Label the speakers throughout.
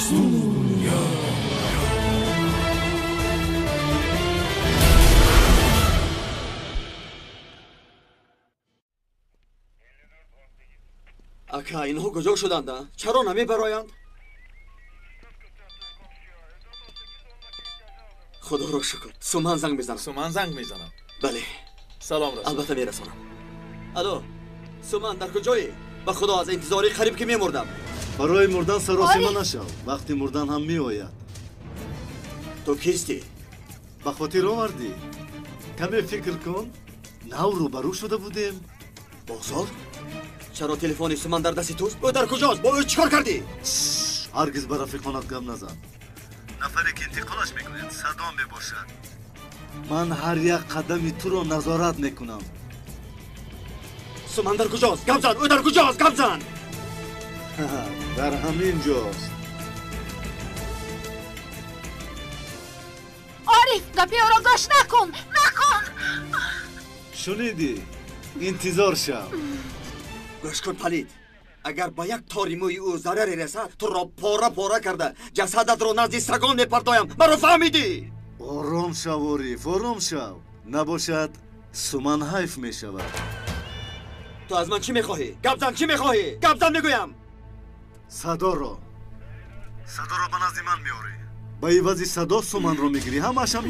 Speaker 1: اکا اینها کجا شدند؟ چرا نمیبرایند؟ خدا را شکر. سومن زنگ میزنم.
Speaker 2: سومن زنگ میزنم.
Speaker 1: بله.
Speaker 2: سلام رسول.
Speaker 1: البته میرسانم. الو سومن در کجایی؟ به خدا از انتظاری قریب که میمردم.
Speaker 3: برای مردن سراسیمه نشو. وقتی مردن هم میآید.
Speaker 1: تو کیستی؟
Speaker 3: به خاطر آوردی. کمی فکر کن. نو روبرو شده بودیم.
Speaker 1: بازار؟ چرا تلفن سومن در دستی توست؟ او در کجاست؟ با او چیکار کردی؟
Speaker 3: هرگز به رفیقانت گپ نزن. نفری که انتقالش میکنید صدا میباشد. من هر یک قدمی تو رو نظارت میکنم.
Speaker 1: سومن در کجاست؟ گپ زن. او در کجاست؟ گپ زن.
Speaker 3: در همین جاست.
Speaker 4: عارف گپی او را گوش نکن.
Speaker 3: شنیدی؟ انتظار شو.
Speaker 1: گوش کن پلید. اگر با یک تاری موی او ضرری رسد تو را پاره پاره کرده جسدت را نزد سگان میپرتایم. مرا فهمیدی؟
Speaker 3: آرام شو عارف، آرام شو. نباشد سومن حیف میشود.
Speaker 1: تو از من چی میخواهی؟ گپ زن. چی میخواهی؟ گپ زن میگویم.
Speaker 3: صدا را به نزد من میاری. با عوض صدا سومن را میگیری. همش هم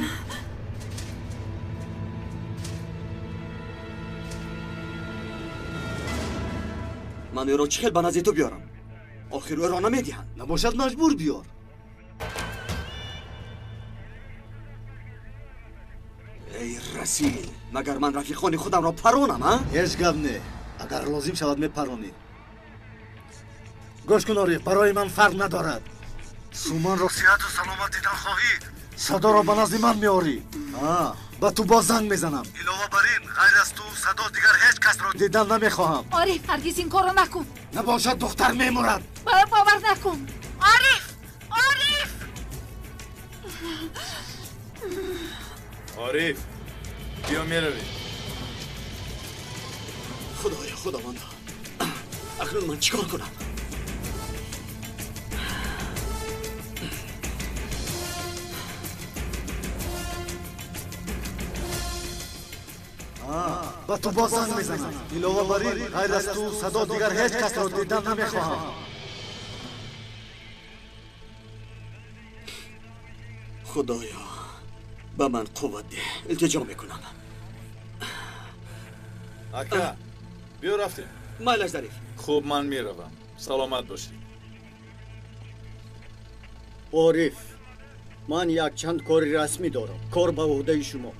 Speaker 1: من او را چه خیل به نزد تو بیارم؟ آخر او را نمیدهند.
Speaker 3: نباشد مجبور بیار.
Speaker 1: ای رسیل، مگر من رفیقان خودم را پرانم ها؟
Speaker 3: هیچ گپ نه. اگر لازم شود میپرانی. گوش کن عارف، برای من فرق ندارد. سومن را صحت و سلامت دیدن خواهی صدا را به نزد من میاری. با تو باز زنگ میزنم. علاوه بر این غیر از تو صدا دیگر هیچ کس را دیدن نمیخواهم.
Speaker 4: عارف هرگز این کار را نکن.
Speaker 3: نباشد دختر میمرد.
Speaker 4: باور نکن. عارف
Speaker 2: عارف بیا میروی.
Speaker 1: خدایا خداوندا، اکنون من چیکار کنم؟
Speaker 3: با تو باز زنگ میزنم. علاوه بر این غیر از تو صدا دیگر هیچ کس را دیدن نمیخواهم.
Speaker 1: خدایا به من قوت ده. التجا میکنم.
Speaker 2: اکا بیا رفتیم.
Speaker 1: مایلش ظریف.
Speaker 2: خوب من میروم. سلامت باشی.
Speaker 5: عارف من یک چند کاری رسمی دارم. کار به عهده شما.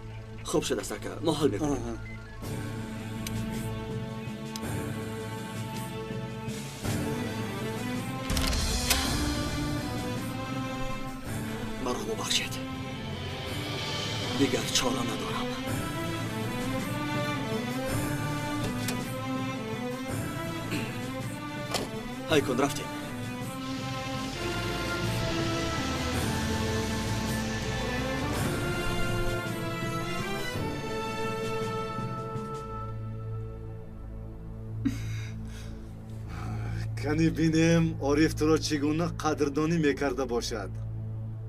Speaker 1: خوب شده سکه. ما حل میکنیم. مرا ببخشید. دیگر چاره ندارم. های کن رفتیم.
Speaker 3: کنی بینیم عارف تو را چگونه قدردانی میکرده باشد.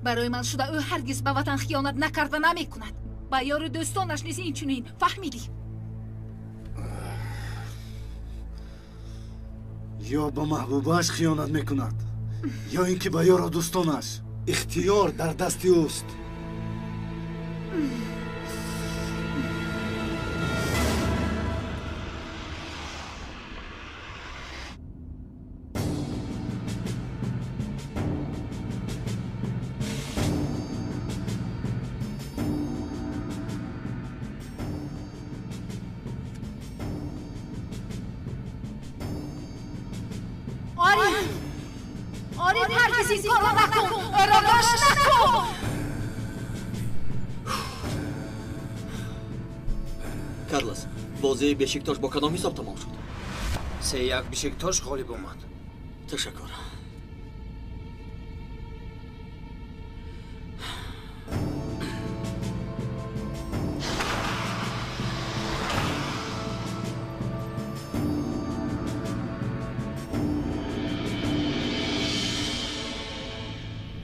Speaker 4: برای من شده او هرگز به وطن خیانت نکرده نمیکند. با یار دوستانش نیز این چنین. فهمیدی؟
Speaker 3: یا با محبوبش خیانت میکند یا اینکه با یار دوستانش. اختیار در دست اوست.
Speaker 4: عارف هرگز این کار را نکن. ارادش نکن.
Speaker 1: کارلوس، بازی بشکتاش با کدام حساب تمام شد؟
Speaker 6: 3-1 بشکتاش غالب اومد.
Speaker 1: تشکر.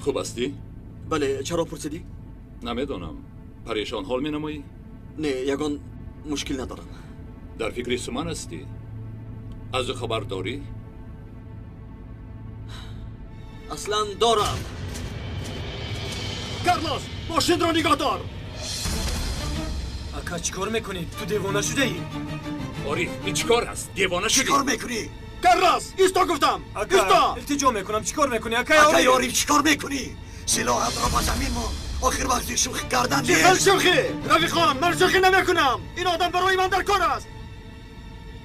Speaker 7: خوب هستی؟
Speaker 1: بله چرا پرسیدی؟
Speaker 7: نمیدونم. پریشان حال می نمایی؟
Speaker 1: نه یگان مشکل ندارم.
Speaker 7: در فکر سومن هستی؟ از او خبر داری؟
Speaker 1: اصلا دارم. کارلوس ماشین رو نگاه دار.
Speaker 6: اکا چیکار میکنی؟ تو دیوانه شده ای؟
Speaker 7: آریف این چیکار است؟ دیوانه شدی؟
Speaker 3: چیکار میکنی؟
Speaker 1: کارلوس ایستا گفتم.
Speaker 6: اکا
Speaker 1: ایستا.
Speaker 6: التجا میکنم چیکار میکنی؟ اکا
Speaker 3: آریف چیکار میکنی؟ سلاحت را با زمین ما. آخر وقتی شوخی کردن
Speaker 1: چه
Speaker 3: نیست.
Speaker 1: شوخی؟ رفیقان من شوخی نمیکنم. این آدم برای من در کار است.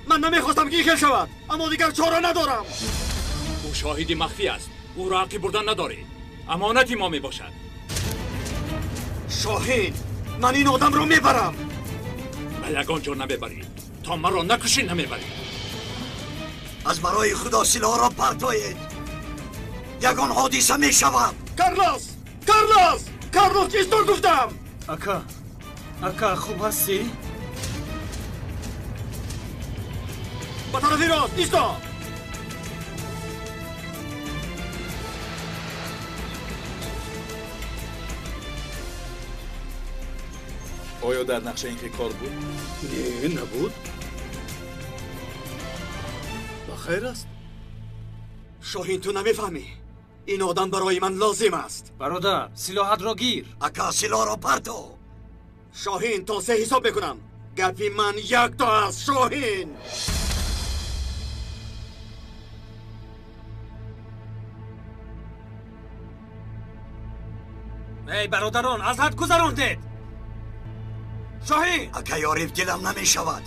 Speaker 1: من نمیخواستم که این خیل شود اما دیگر چاره ندارم.
Speaker 7: او شاهدی مخفی است. او را حقی بردن نداری. امانتی ما میباشد.
Speaker 1: شاهین من این آدم رو میبرم.
Speaker 7: به یگان جا نمیبری تا مرا نکشی نمیبری.
Speaker 3: از برای خدا سلاح را پرتایید. یگان حادثه میشود.
Speaker 1: کارلوس ایستا گفتم.
Speaker 6: اکا خوب هستی؟
Speaker 1: به طرفی راست ایستا.
Speaker 2: آیا در نقشه این که کار بود؟
Speaker 3: نه نبود. بخیر است.
Speaker 1: شاهین تو نمیفهمی. این آدم برای من لازم است.
Speaker 6: برادر سلاحت را گیر.
Speaker 3: اکا سلاح را پرتو.
Speaker 1: شاهین تا 3 حساب بکنم. گپی من 1 تا است. شاهین
Speaker 6: ای برادران از حد گذراندید. شاهین
Speaker 3: اکا یاریف دلم نمیشود.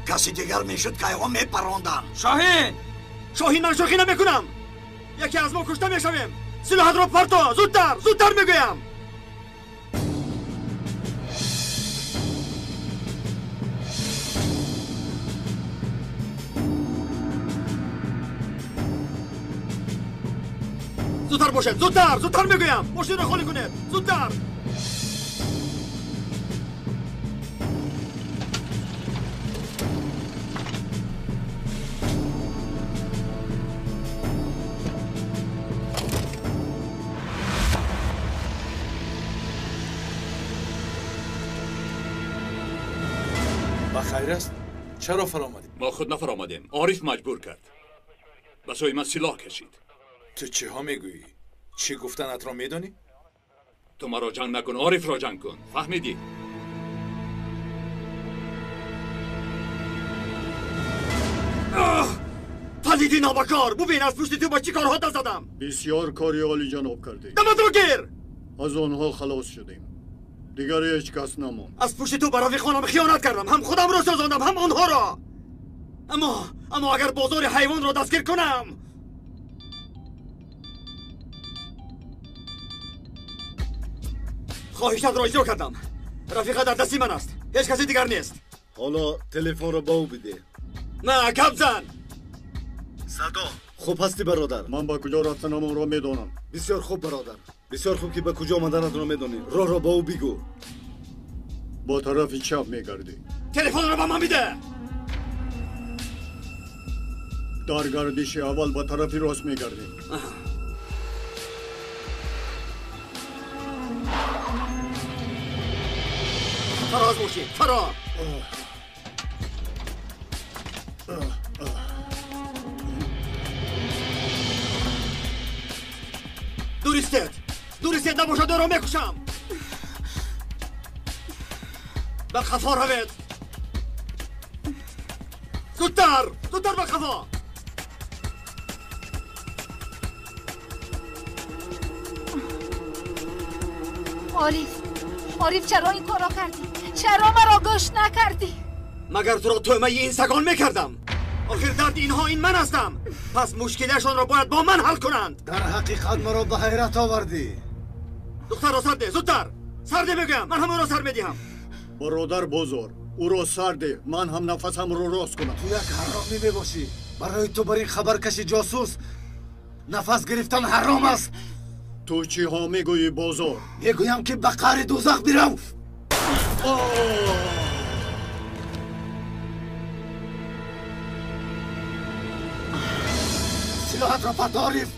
Speaker 3: کسی دیگر میشد که ایها میپراندن.
Speaker 6: شاهین
Speaker 1: من شوخی نمیکنم. یکی از ما کشته میشویم. سلاحت رو پرتو. زودتر میگویم. زودتر باشد. زودتر میگویم. ماشین رو خالی کنید. زودتر.
Speaker 2: خیر است؟ چرا فرامدیم؟
Speaker 7: ما خود نفرامدیم. عارف مجبور کرد. به سوی من سلاح کشید.
Speaker 2: تو چه ها میگویی؟ چی گفتنت را میدانی؟
Speaker 7: تو مرا جنگ نکن. عارف را جنگ کن. فهمیدی؟
Speaker 1: پلیدی نابکار. ببین از پشت تو با چی کارها دست زدم.
Speaker 8: بسیار کاری عالی جناب کردی.
Speaker 1: دمت رو گیر.
Speaker 8: از آنها خلاص شدیم. دیگر هیچ کس نماند.
Speaker 1: از پشت تو برای خانم خیانت کردم. هم خودم را سوزاندم هم آنها را. اما اگر بازار حیوان را دستگیر کنم. خواهشت را اجرا کردم. رفیقه در دستی من است. هیچ کسی دیگر نیست.
Speaker 3: حالا تلفن را با او بده.
Speaker 1: نه گپ زن.
Speaker 3: صدا خوب هستی برادر؟
Speaker 8: من با کجا رفتنم آن را میدانم.
Speaker 3: بسیار خوب برادر. بسیار خوب که به کجا آمدنت را میدانی. راه را با او بگو.
Speaker 8: با طرف چپ میگردی.
Speaker 1: تلفن را به من بده.
Speaker 8: در گردش اول با طرف راست میگردی.
Speaker 1: فراز باشید. فراز. دور استید نباشد او را میکشم. به خفا روید. زودتر به خفا.
Speaker 4: عارف چرا این کارا کردی؟ چرا مرا گوش نکردی؟
Speaker 1: مگر تو را تومه این سگان میکردم؟ آخر درد اینها این من هستم. پس مشکلشان را باید با من حل کنند.
Speaker 3: در حقیقت مرا به حیرت آوردی.
Speaker 1: دختر را سر ده. زودتر سر ده بگم. من همون را سر میدیم.
Speaker 8: برادر بزرگ او را سر ده. من هم نفسم رو راست کنم.
Speaker 3: تو یک حرامی میباشی. برای تو بر این خبر کشی جاسوس نفس گرفتن حرام است.
Speaker 8: تو چی ها میگویی بزرگ؟
Speaker 3: میگویم که به قعر دوزخ برو. سلاحت را پرتو عارف.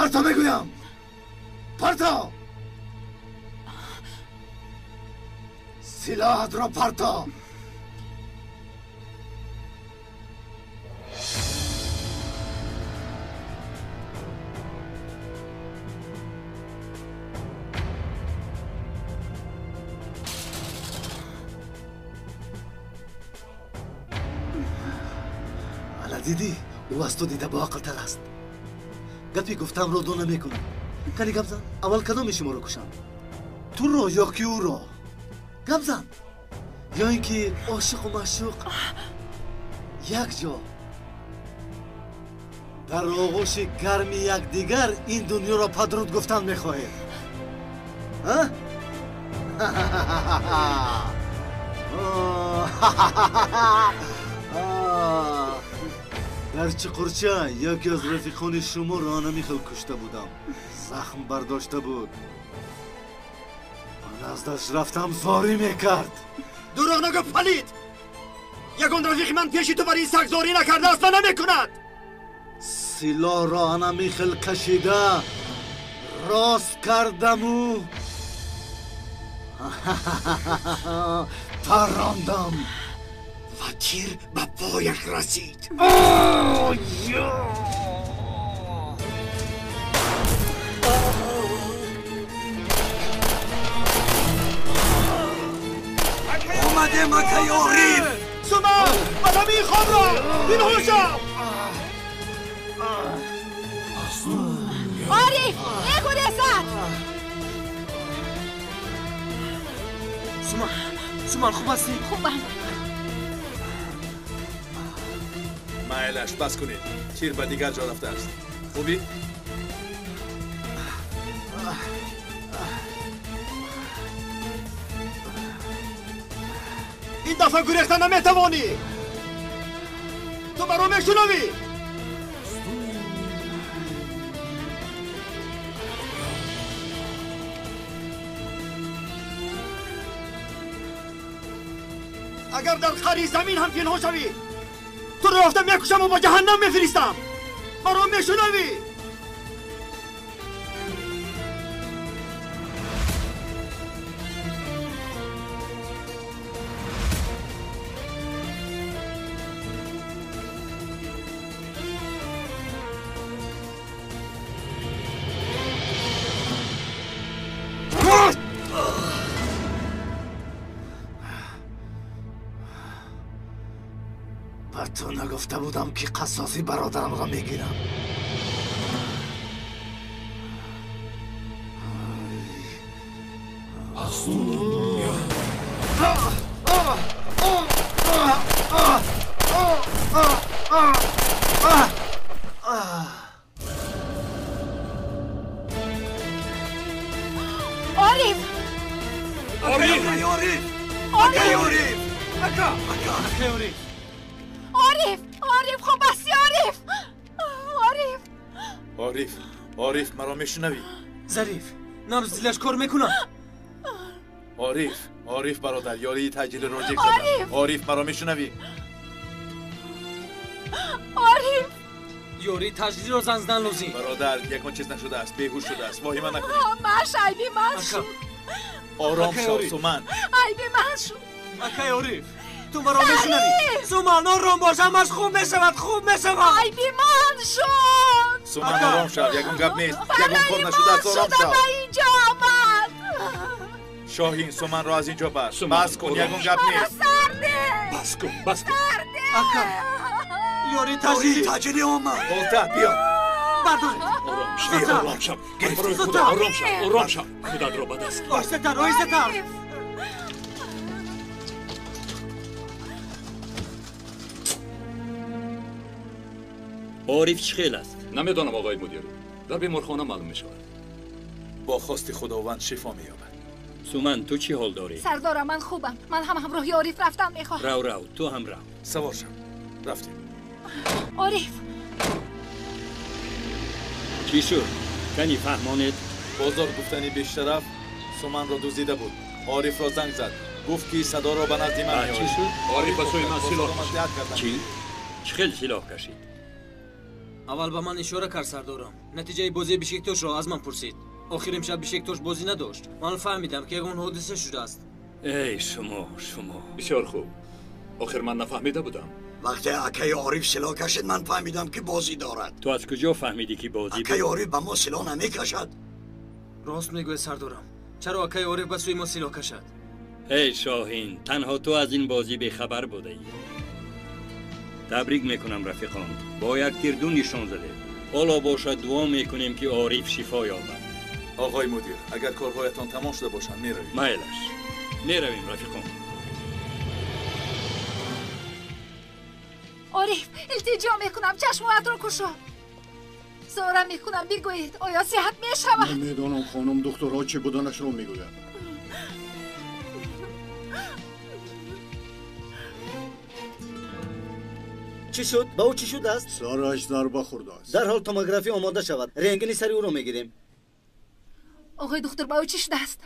Speaker 3: پرتا میگویم پرتا سلاحت را پرتا حالا دیدی او از تو دیده با عقل تر است گپی گفتم رو دو نمیکنم کنی گپ زن اول کدوم شما رو کشم تو رو یا کی او رو گپ زن یا اینکه عاشق و معشوق یک جا در آغوش گرمی یک دیگر این دنیا را پدرود گفتن میخواهید در چقرچه یکی از رفیقان شما را نمیخل کشته بودم زخم برداشته بود من از دست رفتم زاری میکرد
Speaker 1: دروغ نگو پلید یکون رفیق من پیشی تو برای سگ زاری نکرده اصلا نمیکند
Speaker 3: سلاح را نمیخل کشیده راست کردم او تراندم
Speaker 1: و تیر به پایش رسید
Speaker 3: اومده مکه یاریم
Speaker 1: سومان آدمی خواب را این هوشم
Speaker 4: عارف یک دست
Speaker 6: سومان خوب هستی؟
Speaker 4: خوبم
Speaker 2: مایلش بس کنید تیر به دیگر جا رفته است خوبی؟
Speaker 1: این دفعه گریختن نمیتوانی تو برا میشنوی اگر در خری زمین هم پنهان شوی تو رو رفتم میکشم و با جهنم میفرستم برا میشنوی
Speaker 3: بر تو نگفته بودم که قصاصی برادرم را میگیرم
Speaker 4: عارف خوب هستی
Speaker 2: عارف مرا میشنوی؟
Speaker 6: ظریف نامز زیلش کار میکنم
Speaker 2: عارف برادر یاری تجلیل روزی زدم عارف مرا میشنوی؟
Speaker 4: عارف
Speaker 6: یاری تجلیل رو زنزدن لوزی
Speaker 2: برادر یکم چیز نشده است بیهوش شده است واهمه نکنید
Speaker 4: ماش عیبی من شو
Speaker 2: آرام شو سومن
Speaker 4: عیبی من شو
Speaker 6: اکای عارف تو مرا میشنوی؟ سومان آرام باش همش خوب میشود
Speaker 4: عیبی من شد
Speaker 2: سومن آرام شو یکم گپ نیست یکم کار نشده است آرام شو
Speaker 4: اینجا آمد
Speaker 2: شاهین سومن را از اینجا بس کن یکم گپ نیست
Speaker 7: بس کن
Speaker 6: اکا یاری
Speaker 3: تجلی آمد
Speaker 2: بولتا بیا
Speaker 6: بردار
Speaker 7: آرام شو برای خدا آرام شو خودت را به دست
Speaker 6: آیستر
Speaker 9: عارف چه خیل است؟
Speaker 7: نمیدانم آقای مدیر در بیمارخانه معلوم می شود
Speaker 2: با خواست خداوند شفا می‌یابد
Speaker 9: سومن تو چی حال داری؟
Speaker 4: سردارم من خوبم من هم همراه عارف رفتم میخواهم
Speaker 9: رو تو هم رو
Speaker 2: سوار شو رفتیم
Speaker 4: عارف
Speaker 9: چی شد؟ کنی فهمانت؟
Speaker 2: بازار گفتنی بیشترف سومن را دزدیده بود عارف را زنگ زد گفت که صدا را به نزد من
Speaker 9: چی شد؟
Speaker 7: عارف از سوی من سلاح کشید
Speaker 9: چی؟ چه خیل سلاح کشید؟
Speaker 6: اول با من اشاره کر سردارم. نتیجه بازی بیشکتاش رو از من پرسید. آخر امشب بیشکتاش بازی نداشت. من فهمیدم که اون حادثه شده است.
Speaker 9: ای شما
Speaker 7: بسیار خوب. آخر من نفهمیده بودم.
Speaker 3: وقتی اکای عارف سلاح کشید من فهمیدم که بازی دارد.
Speaker 9: تو از کجا فهمیدی که بازی
Speaker 3: اکای عارف به ما سلاح نمیکشد.
Speaker 6: راست میگوی سردارم. چرا اکای عارف به سوی ما سلاح کشد؟
Speaker 9: ای شاهین، تنها تو از این بازی بیخبر بوده ای. تبریک میکنم رفیقان، با یک تیر دو نشان زده. حالا باشد دعا میکنیم که عارف شفا یابد.
Speaker 2: آقای مدیر، اگر کارهایتان تمام شده باشند میرویم.
Speaker 9: مایلش میرویم رفیقان.
Speaker 4: عارف التجا میکنم چشمات رو کشو. زارا میکنم بگویید آیا صحت میشود؟
Speaker 8: نمیدانم خانم دکترها چی بودنش رو میگوید.
Speaker 5: چی شد؟ با او چی شد است؟
Speaker 8: سرش ضربه خورده است.
Speaker 5: در حال توموگرافی آماده شود. رنگین سری او رو میگیریم.
Speaker 4: آقای دکتر با او چی شده است؟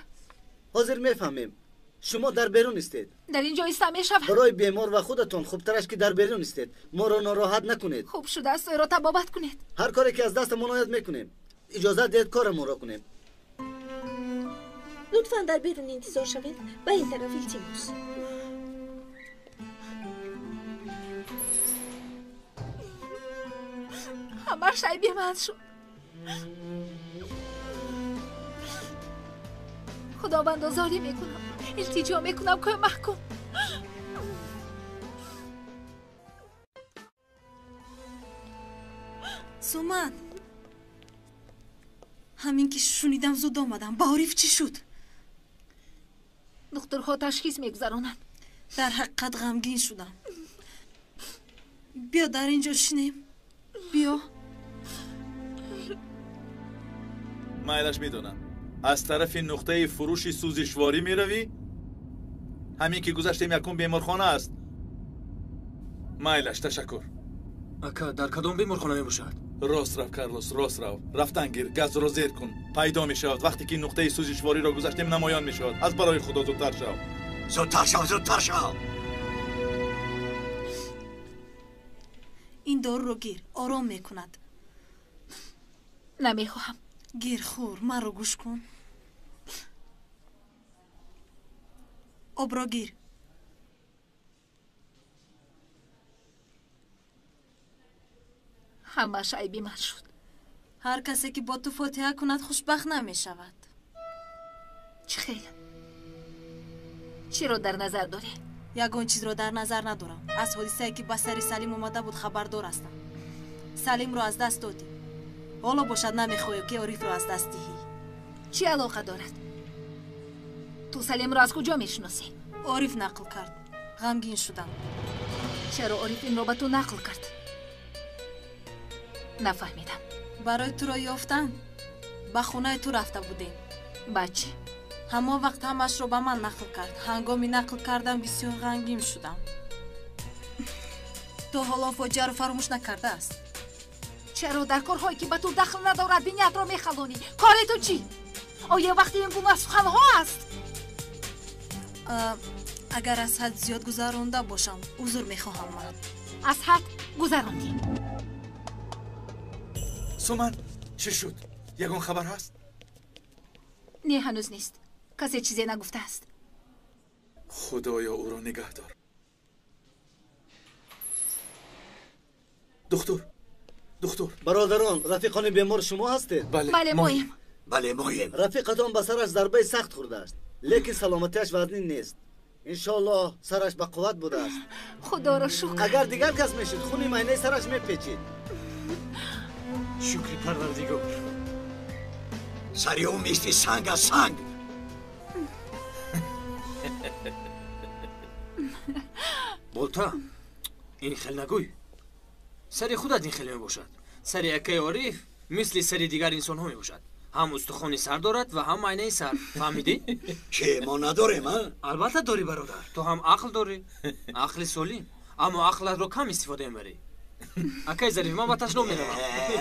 Speaker 5: حاضر میفهمیم. شما در بیرون استید.
Speaker 4: در اینجا ایستا میشود؟
Speaker 5: برای بیمار و خودتون خوبترش که در بیرون استید. ما را ناراحت نکنید.
Speaker 4: خوب شده است او را تبابت کنید.
Speaker 5: هر کاری که از دستمون آید میکنیم. اجازه دید کارمون را کنیم.
Speaker 10: لطفاً در بیرون انتظار شوید. و این طرف التماس.
Speaker 4: همه شای بیمند شد. خداوند آزاری میکنم. التجا میکنم کمک کن.
Speaker 11: سومن، همین که شنیدم زود آمدم. با عارف چی شد؟
Speaker 4: دکترها تشخیص میگذارونند.
Speaker 11: در حقیقت غمگین شدم. بیا در اینجا شینیم. بیا.
Speaker 2: مایلش میدونم. از طرف نقطه فروش سوزشواری میروی؟ همین که گذشتیم یکم بیمارخانه است. مایلش تشکر.
Speaker 6: اکا در کدام بیمارخانه میباشد؟
Speaker 2: راست رو کارلوس، راست رو. رفتن گیر، گاز رو زیر کن. پیدا میشود وقتی که نقطه سوزشواری را گذشتیم نمایان میشود. از برای خدا زودتر شو.
Speaker 3: زودتر شو.
Speaker 11: این دارو رو گیر. آرام میکند.
Speaker 4: نمیخواهم.
Speaker 11: گیر خور. من رو گوش کن. آب را گیر.
Speaker 4: همه شای بیمند شد.
Speaker 11: هر کسی که با تو فاتحه کند خوشبخت نمی شود.
Speaker 4: چه خیلی؟ چی رو در نظر داری؟
Speaker 11: یگان چیز رو در نظر ندارم. از حادثه‌ای که به سر سلیم اومده بود خبردار هستم. سلیم رو از دست دادی. حالا باشد نمیخوای که عارف رو از دست دهی.
Speaker 4: چی علاقه دارد؟ تو سلیم رو از کجا میشناسی؟
Speaker 11: عارف نقل کرد. غمگین شدم.
Speaker 4: چرا عارف این رو به تو نقل کرد؟ نفهمیدم.
Speaker 11: برای تو را یافتن به خونه تو رفته بودیم.
Speaker 4: بچه
Speaker 11: همه وقت همش رو به من نقل کرد. هنگامی نقل کردم بسیار غمگین شدم. تو حالا فاجعه رو فراموش نکرده است.
Speaker 4: چرا در کارهایی که به تو دخل ندارد بینیت رو میخلونی؟ کار تو چی؟ آیا وقتی این گونه سخنها است؟
Speaker 11: اگر از حد زیاد گذرانده باشم عذر میخواهم. من
Speaker 4: از حد گذراندی.
Speaker 2: سومن چی شد؟ یگان خبر هست؟
Speaker 4: نه هنوز نیست. کسی چیزی نگفته است.
Speaker 2: خدایا او را نگه دار. دکتر
Speaker 5: برادران، رفیقان بیمار شما هستید؟
Speaker 4: بله مایم.
Speaker 5: رفیقتان به سرش ضربه سخت خورده است، لیکن سلامتیش وزنی نیست. انشالله سرش به قوت بوده است.
Speaker 4: خدا را شکر.
Speaker 5: اگر دیگر کس میشد خونی مینه سرش میپیچید.
Speaker 3: شکری پروردگار. سری او میستی سنگ از سنگ.
Speaker 6: بولتا این خیل نگوی. سری خودت این خیل می باشد. سری اکای عارف مثل سری دیگر انسان ها می باشد. هم استخوانی سر دارد و هم عینه سر. فهمیدی؟
Speaker 3: که ما نداریم ها؟
Speaker 6: البته داری برادر. تو هم عقل داری. عقل سلیم. اما عقلت رو کم استفاده میبری. اکای ظریف من با تشنو میروم.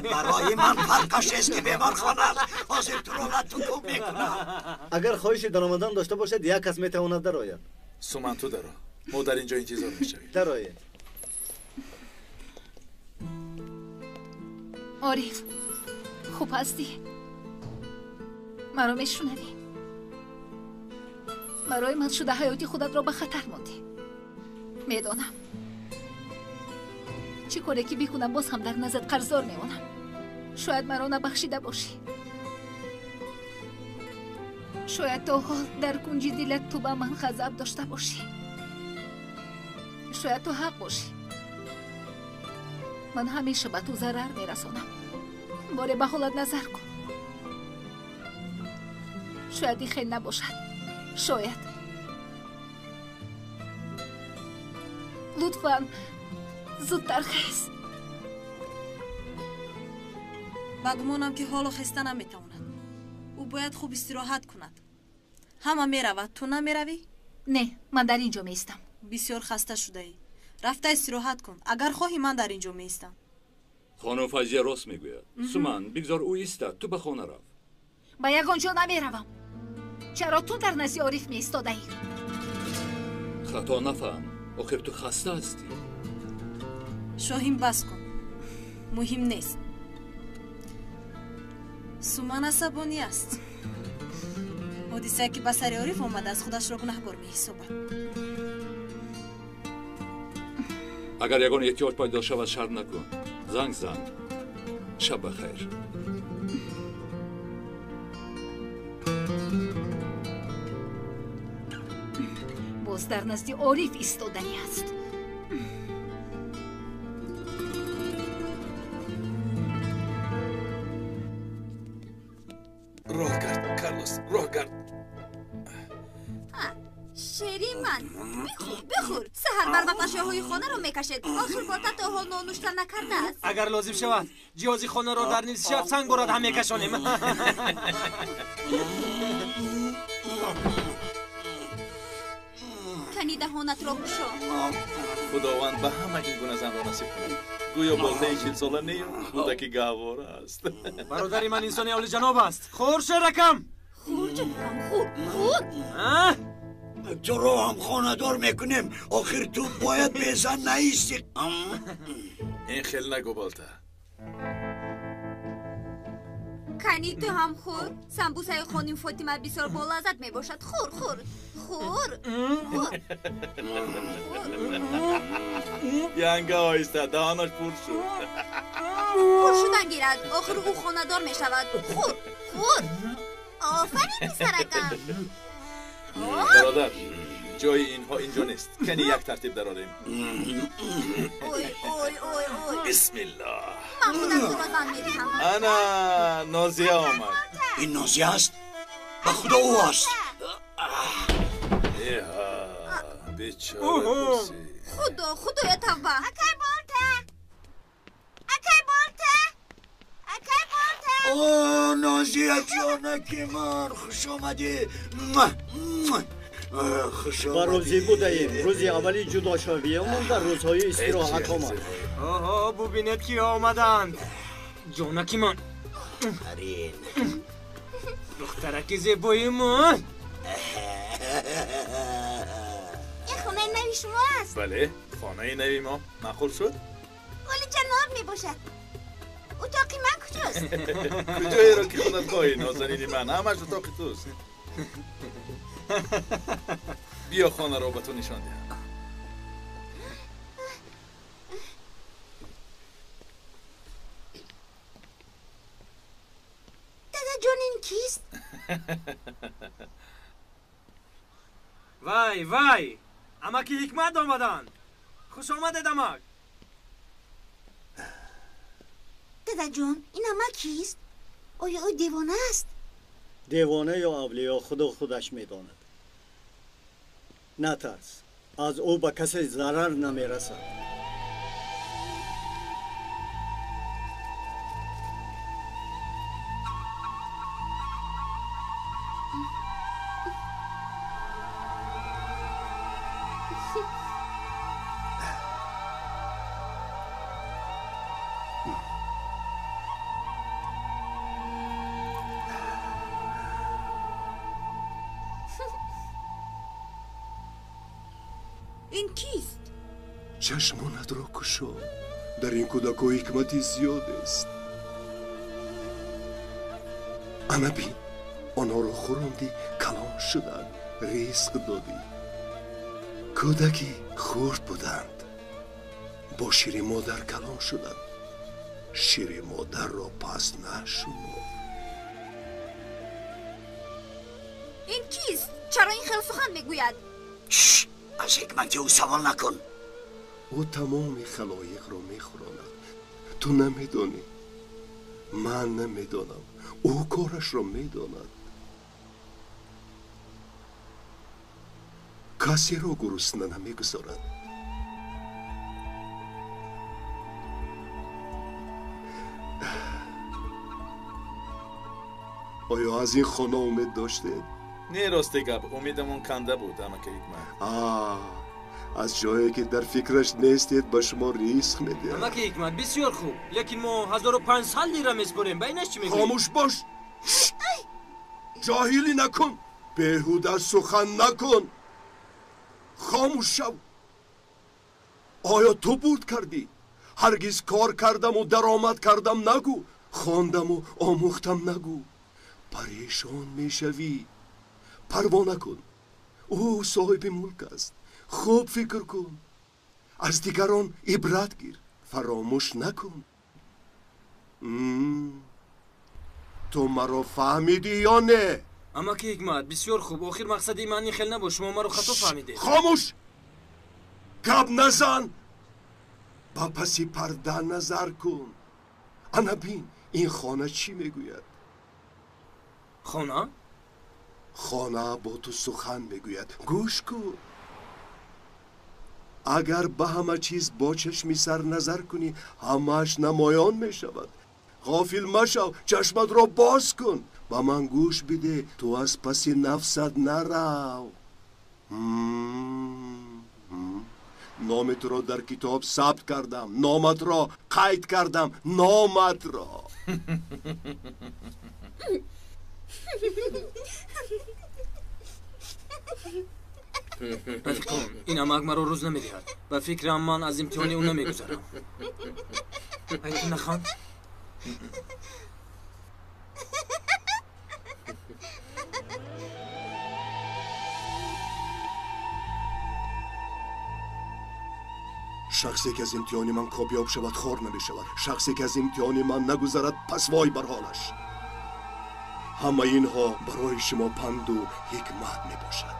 Speaker 3: برای من فرقش است که بیمارخانه است. حاضر تو رو تو کم میکنم.
Speaker 5: اگر خواهش درآمدن داشته باشد یک کس میتواند درآید.
Speaker 2: سومن تو درآ. ما در اینجا انتظار میشویم.
Speaker 5: درآید.
Speaker 4: عارف خوب هستی؟ مرا میشنوی؟ برای من شده حیاتی خودت را به خطر ماندی. میدانم چی کاری که بکنم باز هم در نظرت قرضدار میمانم. شاید مرا نبخشیده باشی، شاید تا حال در کنج دلت تو به من غضب داشته باشی، شاید تو حق باشی. من همیشه به تو ضرر میرسانم. باره به حالت نظر کن. شاید این خیلی نباشد، شاید. لطفاً زودتر خیز.
Speaker 11: با گمانم که حالو خسته نمیتواند. او باید خوب استراحت کند. همه میرود، تو نمیروی؟
Speaker 4: نه، من در اینجا میستم.
Speaker 11: بسیار خسته شده ای. رفته استراحت کن. اگر خواهی من در اینجا میستم.
Speaker 7: خانم فضیه راست میگوید. سومن بگذار او ایستد، تو به خانه رو.
Speaker 4: به یگانجا نمیروم. چرا تو در نزد عارف میایستاده ای؟
Speaker 7: خطا نفهم. آخر تو خسته هستی.
Speaker 11: شاهین بس کن. مهم نیست. سومن عصبانی است. حادثه که به سر عارف آمده از خودش را گناهکار می‌حسابد.
Speaker 7: اگر یگان احتیاج پیدا شود شر نکن. زنگ زن. شب بخیر.
Speaker 4: باز در نزد عارف ایستادنی است.
Speaker 2: راه کرد کارلوس، راه کرد.
Speaker 12: شیری من بخور. سحر بر وقت های خانه رو میکشد. آخر بارتا تا حال نانوشتن نکرده است.
Speaker 6: اگر لازم شود جهازی خانه را در نیز شب سنگ براد هم میکشانیم.
Speaker 12: کنی دهانت را بشو.
Speaker 2: خداوند به همه این گونه زن را نصیب کند. گویا بالده 40 ساله نیم کودکی گهواره است.
Speaker 6: برادری من انسانی اولی جناب است. خور شرکم.
Speaker 12: خور جنبم خور.
Speaker 8: تو رو هم خاندار میکنیم. آخر تو باید به زن نیستی.
Speaker 2: این خیلی نگو بالته.
Speaker 12: کنی تو هم خور. سمبوسه خانم فاطمه بسیار با لذت میباشد. خور.
Speaker 2: ینگه آیسته دهانش پر شد.
Speaker 12: پر شدن گیرد. آخر او خاندار میشود. خور. آفرین پسرکم.
Speaker 2: برادر جای اینها اینجا نیست. کنی یک ترتیب دراریم.
Speaker 12: اوی
Speaker 2: بسم الله.
Speaker 12: من خودم تو را زن میدهم.
Speaker 2: انا نازیه آمد.
Speaker 8: این نازیه است؟ به خدا او است.
Speaker 2: بیچاره برسی.
Speaker 12: خدای توبه. اکی بارته.
Speaker 8: اوه نازیه جانکی من خوش آمدی.
Speaker 3: با روزی بودیم. روزی اولی جدا شویمون در روزهای استراحت آمد.
Speaker 6: آها ببینید کی آمدند. جانکی من.
Speaker 8: آفرین.
Speaker 6: دخترکی زیباییمون.
Speaker 12: این خونه نوی شما است.
Speaker 2: بله خانه نوی ما مخول شد.
Speaker 12: ولی جناب میباشد. اتاقی من کجاست؟
Speaker 2: کجایی را که خودت خواهی نازنینی من همش اتاق توست. بیا خانه را به تو نشان دهم.
Speaker 12: دادا جان این کیست؟
Speaker 6: وای اما که حکمت آمدن. خوش آمده دمک.
Speaker 12: دادا جان این اما کیست؟ آیا او دیوانه است؟
Speaker 3: دیوانه یا اولیا خودش میداند. نترس، از او به کسی ضرر نمیرسد.
Speaker 12: این کیست؟
Speaker 13: چشمانت را کشا. در این کودک حکمتی زیاد است. ана бин онҳоро хӯрондӣ, калон шуданд, ризқ додӣ. кӯдаки хурд буданд, бо шири модар калон шуданд. шири модарро пас нашумо.
Speaker 12: ин кист? чаро ин хел сухан мегӯяд?
Speaker 8: аз ҳикмати ӯ савол накун.
Speaker 13: ӯ тамоми халоиқро мехӯронад. ту намедонӣ, ман намедонам, ӯ корашро медонад. касеро гурусна намегузорад. оё аз ин хона умед доштед?
Speaker 2: не росте гап, умедамон канда буд, амака ҳикмат.
Speaker 13: аз ҷое ки дар фикраш нестед ба шумо ризқ медиҳад.
Speaker 6: амака ҳикмат, бисёр хуб, лекин мо 1500 лира меспорем. ба инаш чӣ мегӯӣ?
Speaker 13: хомӯш бош! ҷоҳилӣ накун, беҳуда сухан накун. хомӯш шав. оё ту бурд кардӣ? ҳаргиз кор кардаму даромад кардам нагӯ, хондаму омӯхтам нагӯ. парешон мешавӣ. парво накун, ӯ соҳиби мулк аст. хуб фикр кун, аз дигарон ибрат гир, фаромӯш накун. ту маро фаҳмидӣ ё не?
Speaker 6: амака ҳикмат, бисёр хуб, охир мақсади ман ин хел набуд, шумо маро хато фаҳмидед.
Speaker 13: хомӯш! гап назан! ба паси парда назар кун. ана бин, ин хона чӣ мегӯяд?
Speaker 6: хона?
Speaker 13: хона бо ту сухан мегӯяд. гӯш кун. агар ба ҳама чиз бо чашми сар назар кунӣ, ҳамааш намоён мешавад. ғофил машав, чашматро боз кун. ба ман гӯш биде, ту аз паси нафсат нарав. номи туро дар китоб сабт кардам, номатро қайд кардам, номатро.
Speaker 6: рафиқон, ин амак маро рӯз намедиҳад. ба фикрам ман аз имтиҳони ӯ намегузарам. айки нахан.
Speaker 13: шахсе ки аз имтиҳони ман комёб шавад, хор намешавад. шахсе ки аз имтиҳони ман нагузарад, пас вой бар ҳолаш. ҳамаи инҳо барои шумо панду ҳикмат мебошад.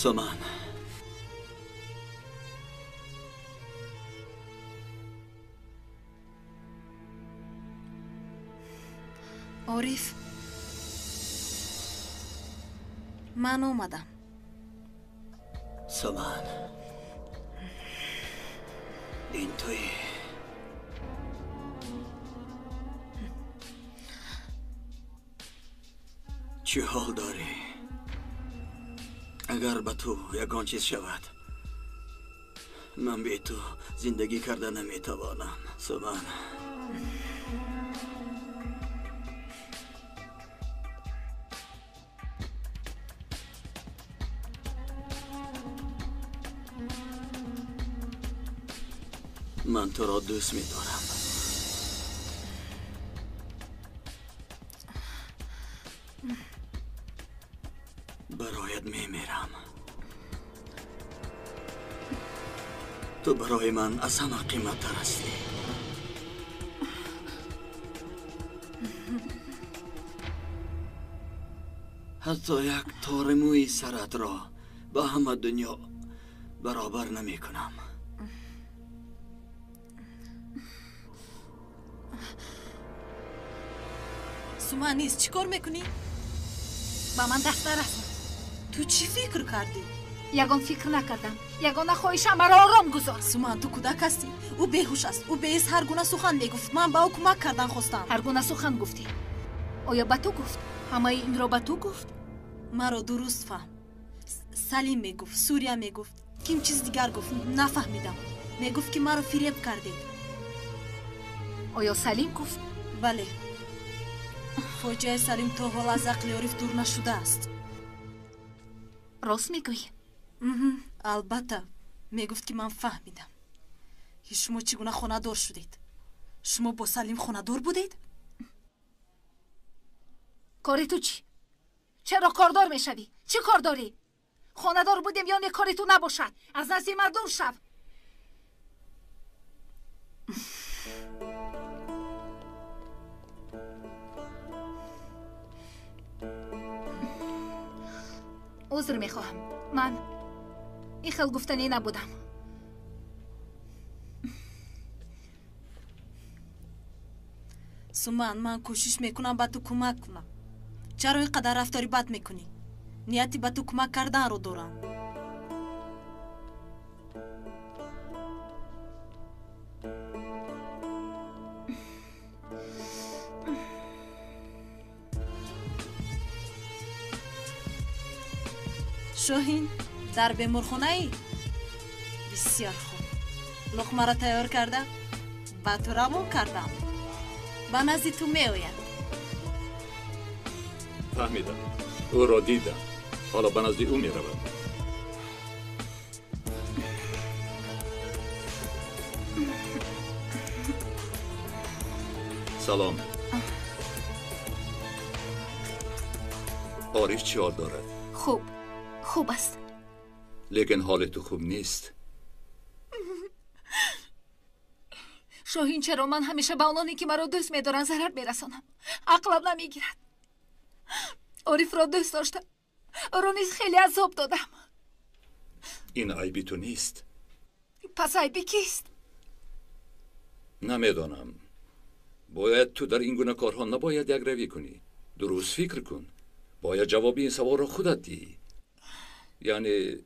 Speaker 1: سامان
Speaker 11: عارف من اومدم.
Speaker 1: سامان این توی چی حال داری؟ اگر به تو یگان چیز شود من به تو زندگی کرده نمیتوانم. سامان من تو را دوست می‌دارم. برایت میمیرم. تو برای من از همه قیمت‌تر هستی. حتی یک تار موی سرت را به همه دنیا برابر نمی کنم.
Speaker 11: سوما نیست چیکار میکنی؟
Speaker 4: با من دست نرسون.
Speaker 11: تو چی فکر کردی؟
Speaker 4: یگان فکر نکردم. یگان خواهشم مرا آرام گذار.
Speaker 11: سوما تو کودک هستی؟ او بیهوش است. او به هر گونه سخن میگفت. من به او کمک کردن خواستم.
Speaker 4: هر گونه سخن گفتی؟ آیا به تو گفت؟ همه این را به تو گفت؟
Speaker 11: مرا درست فهم. سلیم میگفت، سوریا میگفت، کیم چیز دیگر گفت، نفهمیدم. میگفت که مرا فریب کردید.
Speaker 4: آیا سلیم گفت؟
Speaker 11: بله. فوجای سلیم تا حال از عقل عارف دور نشده است.
Speaker 4: راست میگویی؟
Speaker 11: البته میگفت که من فهمیدم. شما چگونه خانه دار شدید؟ شما با سلیم خانه دار بودید؟
Speaker 4: کاری تو چی؟ چرا کاردار میشوی؟ چی کار داری؟ خانه دار بودیم یا کاری تو نباشد؟ از نزد مردم شو. عذر میخواهم. من این خیل گفتنی نبودم.
Speaker 11: سومان من کوشش میکنم با تو کمک کنم. چرا اینقدر رفتاری بد میکنی؟ نیتی با تو کمک کردن رو دارم. شاهین در بیمارخانه ای؟ بسیار خوب. لقمه را تیار کرده؟ با تو روان کردم. به نزد تو می آید.
Speaker 7: فهمیدم. او را دیدم. حالا به نزد او می رود. سلام. عارف چی حال دارد؟
Speaker 4: خوب است.
Speaker 7: لیکن حال تو خوب نیست.
Speaker 4: شاهین چرا من همیشه به آنانی که مرا دوست می‌دارند ضرر می‌رسانم؟ عقلم نمی‌گیرد. عارف را دوست داشتم. او را نیز خیلی عذاب دادم.
Speaker 7: این عیبی تو نیست.
Speaker 4: پس عیبی کیست؟
Speaker 7: نمیدانم. باید تو در این گونه کارها نباید یک روی کنی. درست فکر کن. باید جواب این سوال را خودت دی. یعنی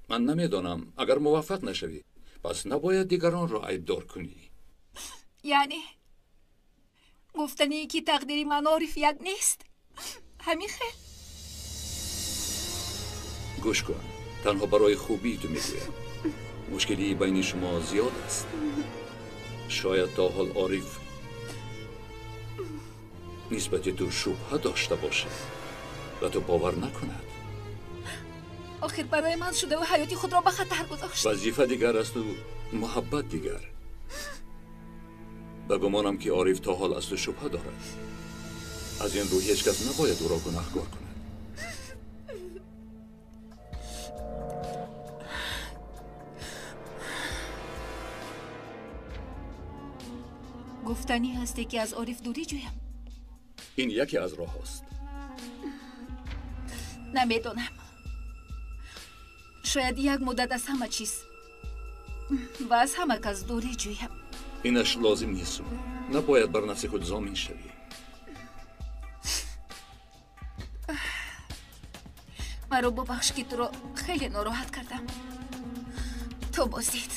Speaker 7: من نمیدانم اگر موفق نشوی پس نباید دیگران را عیبدار کنی.
Speaker 4: یعنی گفتنی که تقدیری من عارف یک نیست؟ همین خیل؟
Speaker 7: گوش کن. تنها برای خوبی تو میگویم. مشکلی بین شما زیاد است. شاید تا حال عارف نسبت تو شبهه داشته باشه و تو باور نکند.
Speaker 4: آخر برای من شده و حیاتی خود را به خطر گذاشت.
Speaker 7: وظیفه دیگر است و محبت دیگر. به گمانم که عارف تا حال از تو شبهه دارد. از این رو هیچ کس نباید او را گناهکار کند.
Speaker 4: گفتنی هستی که از عارف دوری جویم.
Speaker 7: این یکی از راه است.
Speaker 4: نمیدونم. شاید یک مدت از همه چیز و از همه کس دوری جویم.
Speaker 7: اینش لازم نیست. نباید بر نفس خود ضامن شوی.
Speaker 4: مرا ببخش که تو را خیلی ناراحت کردم. تو بازدید.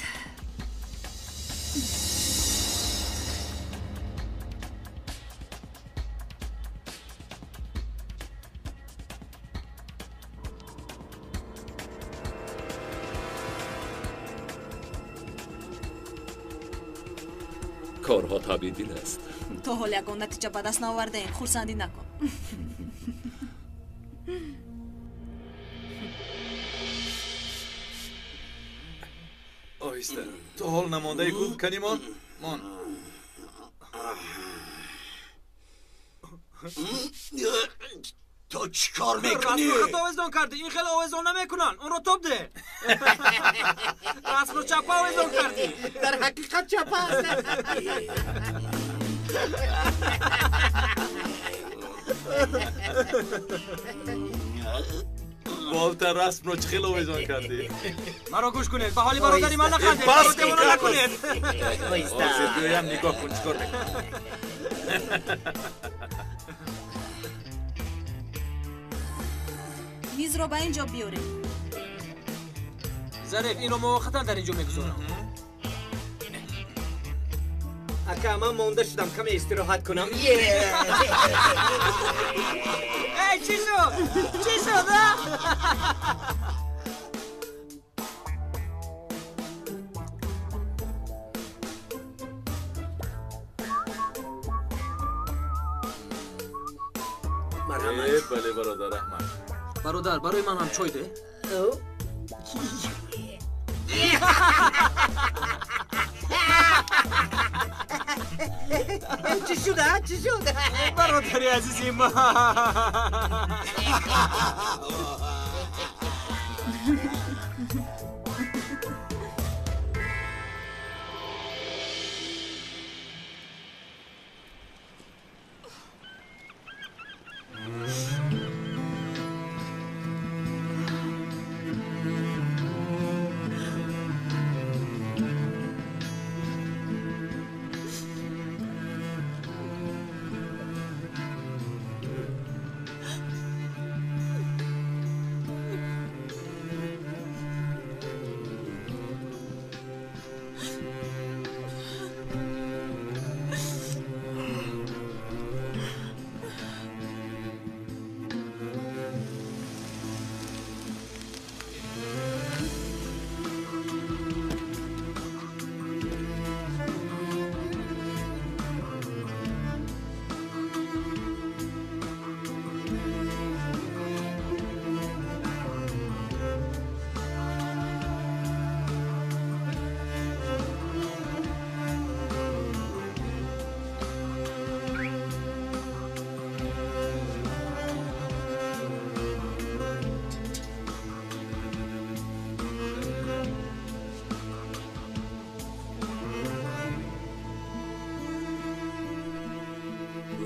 Speaker 7: کارها تبدیل است.
Speaker 11: تو حال یکان نتیجه به دست نآورده ایم. خرسندی نکن.
Speaker 2: آهسته. تو حال نمانده ای کن کنیمان؟ مان.
Speaker 8: تو چی کار میکنی؟
Speaker 6: رسم خط آویزان کردی. این خیلی آویزان نمیکنن. اون رو توب ده. رسم رو چپ آویزان کردی.
Speaker 14: در حقیقت چپ است.
Speaker 2: والتر رسم رو چخیل آویزان کردی
Speaker 6: مرا گوش کنید به حالی برادری من نخنده
Speaker 2: بس
Speaker 6: برادری من نکنید
Speaker 2: آزدوی هم نگاه کن چکار میکنی
Speaker 11: میز رو به اینجا بیاره.
Speaker 6: ظریف این رو موقتا در اینجا میگذارم.
Speaker 14: اکا من مونده شدم کمی استراحت کنم.
Speaker 6: ای چی شد؟ چی شد؟
Speaker 2: بله برادر احمد.
Speaker 6: برادر برای من هم چای ده.
Speaker 14: چی شده؟ چی شده؟
Speaker 6: برادری عزیزی من.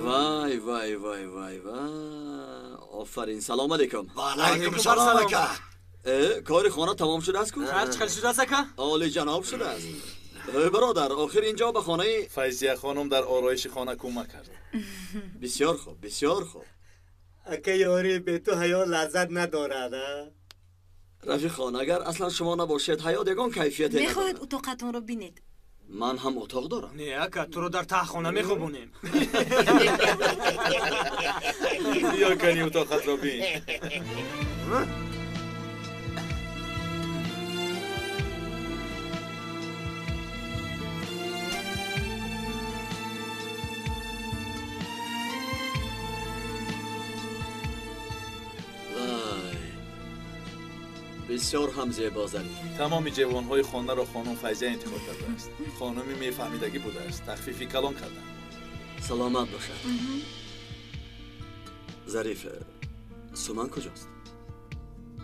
Speaker 1: وای وای وای وای وای آفرین سلام علیکم.
Speaker 8: علیکم سلام اکا.
Speaker 1: کار خانه تمام شده است کو؟
Speaker 6: خرج خیلی شده است اکا؟
Speaker 1: عالی جناب شده است. برادر آخر اینجا به خانه
Speaker 2: فیضیه خانم در آرایش خانه کمک کرد.
Speaker 1: بسیار خوب بسیار خوب.
Speaker 14: اکا یاری به تو حیا لذت ندارد.
Speaker 1: رفیق خان اگر اصلا شما نباشید حیات یگان کیفیت ندارد.
Speaker 11: میخواهید اتاقتون رو بینید؟
Speaker 1: من هم اتاق دارم.
Speaker 6: نه اکا تو رو در ته خانه میخوابونیم.
Speaker 2: بیا کنی اتاقت رو بین.
Speaker 1: بسیار هم زیبا زنی.
Speaker 2: تمام جوانهای خانه را خانم فیضیه انتخاب کرده است. خانمی میفهمیدگی بوده است. تخفیفی کلان کردن.
Speaker 1: سلامت باشد. ظریف سومن کجاست؟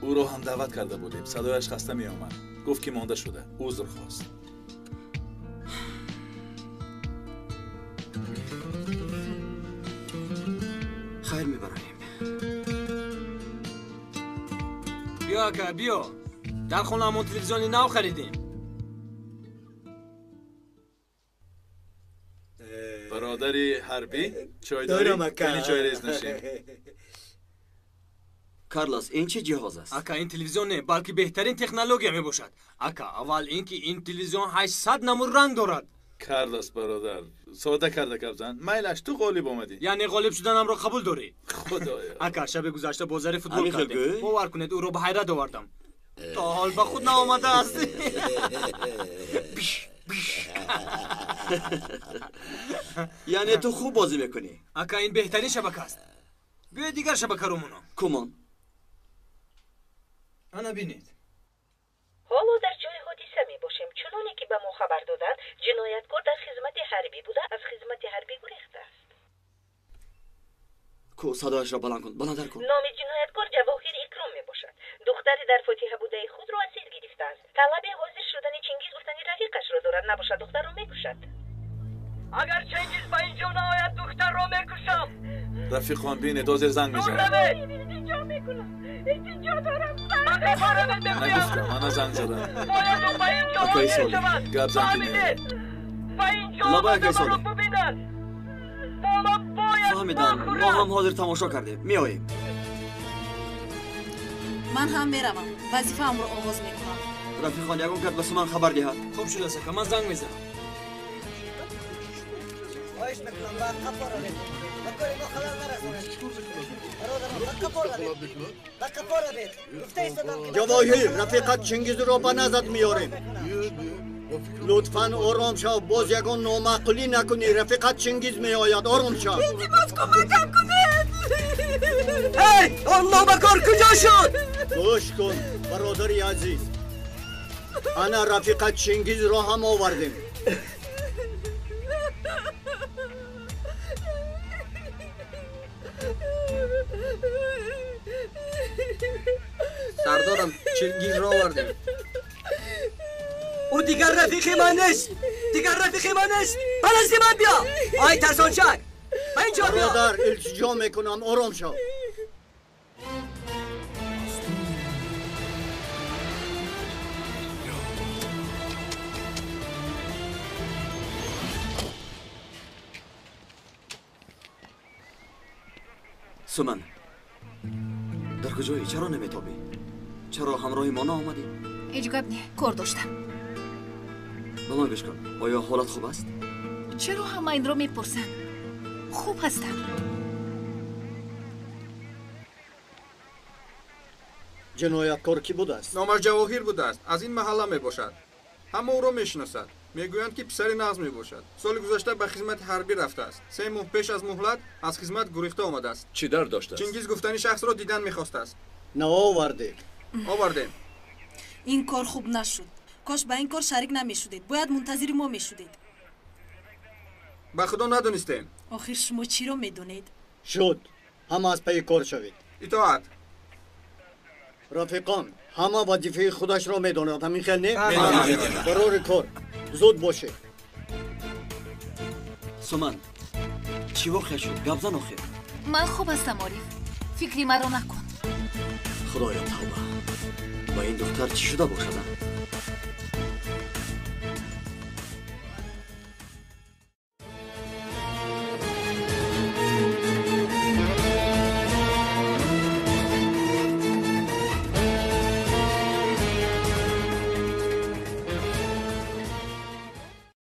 Speaker 2: او را هم دعوت کرده بودیم. صدایش خسته می آمد. گفت که مانده شده. عذر خواست.
Speaker 1: خیر میبریم.
Speaker 6: بیا اکا بیا. در خونه همون تلویزیونی نو خریدیم.
Speaker 2: برادری حربی چای داری؟ خیلی چای ریز نشین.
Speaker 1: کارلوس این چه جهاز است؟
Speaker 6: اکا این تلویزیون نه بلکه بهترین تکنولوژی می باشد. اکا اول اینکه این تلویزیون 800 نمود رنگ دارد.
Speaker 2: کارلوس برادر سودا کرده کبزن میلش تو غالب آمدی.
Speaker 6: یعنی غالب شدنم رو قبول داری؟
Speaker 2: خدایا.
Speaker 6: اکا شب گذشته بازار فوتبال کردیم. باور کنید او رو به حیرت آوردم. تا حال به خود نآمده است.
Speaker 1: یعنی تو خوب بازی میکنی؟
Speaker 6: اکا این بهترین شبکه است. بیا دیگر شبکه رو مونو.
Speaker 1: کمان.
Speaker 6: انا بینید.
Speaker 15: حالا در جای حادثه می باشیم. چنانه که به ما خبر دادند جنایتکار در خدمت حربی بوده از خدمت حربی گریخته است.
Speaker 1: کو صدایش را بلند کن. بلندتر کن.
Speaker 15: نام جنایتکار جواهر اکرام می باشد. دختری در فاتحه بوده خود را اسیر گرفته است. طلب حاضر شدن چنگیز گفتنی رفیقش را دارد نباشد دختر را میکشد.
Speaker 16: اگر چنگیز به اینجا نآید دختر را میکشم.
Speaker 2: رفیقان بین دوزر زنگ میزنم.
Speaker 15: التجا میکنم. التجا دارم. من خبرت نمیدم.
Speaker 2: نگفتم من زنگ زدم.
Speaker 15: باید با این جا
Speaker 2: اوکی گپ زنگ کنید.
Speaker 15: با این جا رو ببینن.
Speaker 1: فهمیدم ما هم حاضر تماشا کردیم میاییم.
Speaker 11: من هم میروم وظیفه‌ام رو آغاز میکنم.
Speaker 1: رفیقان یکم کرد بس من خبر دهد.
Speaker 6: خوب شده سکه من زنگ میزنم.
Speaker 5: خواهش میکنم با کپارا بید بکاری ما خبر نرسونید برادرم با کپارا بید گفته ایستادم که جواهی رفیقت چنگیز رو به نزد میاریم لطفاً آرام شو باز یکان نامعقولی نکنی رفیقت چنگیز میآید آرام شو
Speaker 15: التماس کمکم کنید.
Speaker 5: هی آن نابکار کجا شد گوش کن برادری عزیز انا رفیقت چنگیز رو هم آوردیم
Speaker 16: سردارم چنگیز را آوردیم.
Speaker 5: او دیگر رفیقی من نیست دیگر رفیقی من نیست بلنزی من بیا آی ترسانچک من اینجا بیا برادر التجا میکنم آرام شو
Speaker 1: سومن در کجایی؟ چرا نمیتابی؟ چرا همراهی ما نآمدی؟
Speaker 4: هیچ گپ نه کار داشتم.
Speaker 1: به من گوش کن آیا حالت خوب است؟
Speaker 4: چرا همه این رو میپرسن؟ خوب هستم.
Speaker 5: جنایتکار کی بوده است؟
Speaker 16: نامش جواهیر بوده است. از این محله می باشد. همه او را میشناسد. میگویند که پسر نظم می باشد. سال گذشته به خدمت حربی رفته است. 3 ماه پیش از مهلت از خدمت گریخته آمده است.
Speaker 7: چی در داشته است؟
Speaker 16: چنگیز گفتنی شخص را دیدن میخواسته است.
Speaker 5: نه آوردیم.
Speaker 11: این کار خوب نشد. کاش به این کار شریک نمیشدید. باید منتظر ما میشدید.
Speaker 16: به خدا ندونستیم.
Speaker 11: آخر شما چی رو میدونید؟
Speaker 5: شد. همه از پی کار شوید.
Speaker 16: اطاعت.
Speaker 5: رفیقان همه وظیفه خودش را میداند. همین خیلی نه؟ برای کار. زود باشه.
Speaker 1: سومن چی واقع شد؟ گپ زن آخر.
Speaker 4: من خوب هستم عارف. فکری مرا نکن.
Speaker 1: خدایا توبه. با این دختر چی شده باشد؟